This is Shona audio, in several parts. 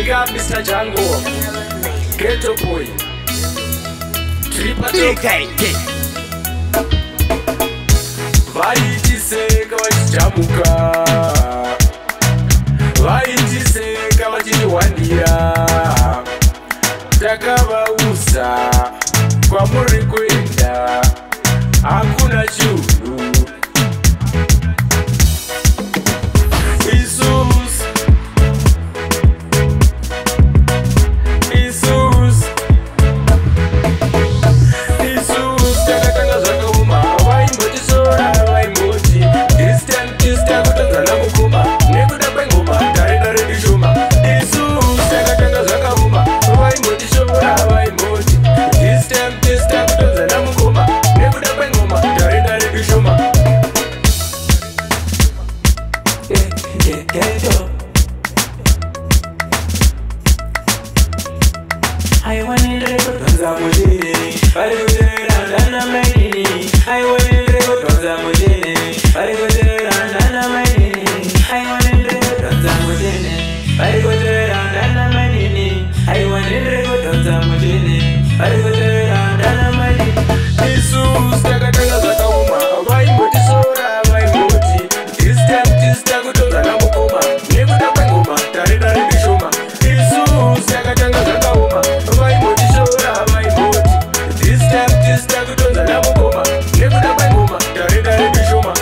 Big up Mr. Django, Ghetto Boy, Triple Vaitiseka vachijamuka, vaitiseka vachiwandira, takavauza kwamuri kuenda, hakuna churu. I want to record on the machine. I go there and I'm ready. I want to record on the machine. I go there and I'm ready. I want to record on the machine. I go there and I'm ready. I want to record on the machine. I go there and I'm ready. Jesus, takatanga zakauma, vaimoti sora, vaimoti. This takutonza namukoma, nekuda kwengoma, tarenda rebishoma. Jesus, takatanga zakauma, vaimoti sora, vaimoti. This takutonza namukoma, nekuda kwengoma, tarenda rebishoma.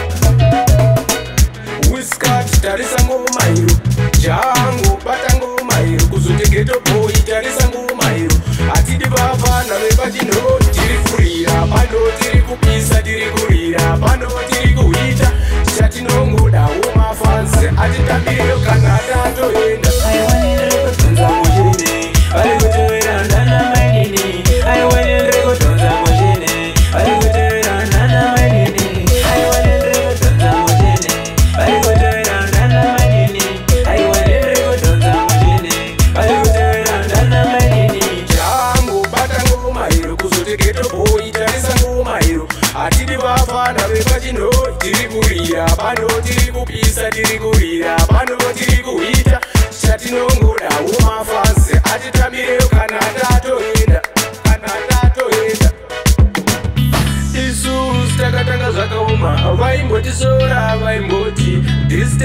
Whiskat, tarisa ngoma hiro. Jango, bata ngoma hiro. Kuzote Ghetto Boy, tarisa ngoma hiro. Atidi bafana, vepatino, tiri kurira. Pano tiri kupisa, tiri kurira. Pano tiri kuhita, chatinongoda umafansi. Atitambiro kana tatoenda. I want to record on the machine. I go there and I'm ready. I want to record on the machine. I go there and I'm ready. I want to record on the machine. I go there and I'm ready. I want to record on the machine. I go there and I'm ready. Jango, bata ngoma hiro. Kuzote Ghetto Boy, tarisa ngoma hiro. Atidi bafana, vepatino, tiri kurira. Pano tiri kupisa, tiri kurira. Pano tiri kuhita, chatinongoda umafansi. Atitambiro kana tatoenda, kana tatoenda. Jesus, takatanga zvakauma, vaimboti sora, vaimboti. This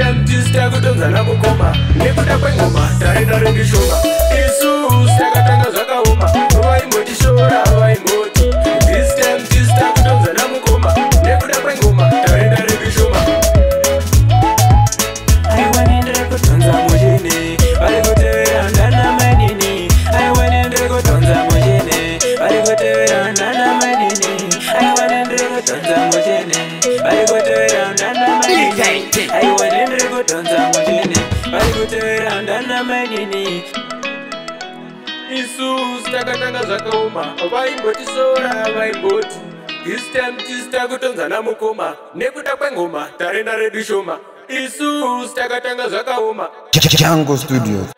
takutonza namukoma, nekuda kwengoma, tarenda rebishoma. Jesus, takatanga zvakauma, vaimboti sora, vaimboti. This takutonza namukoma, nekuda kwengoma, tarenda rebishoma. I want to record on the machine. I go there and I'm ready. I want to record on the machine. I go there and I'm ready. I want to record on the machine. I go there and I'm ready. I want to record on the machine. I go there and I'm ready. Jesus, takatanga zvakauma, vaimboti sora, vaimboti. This takutonza namukoma, nekuda kwengoma, tarenda rebishoma. Jesus, takatanga zvakauma. Django Studios.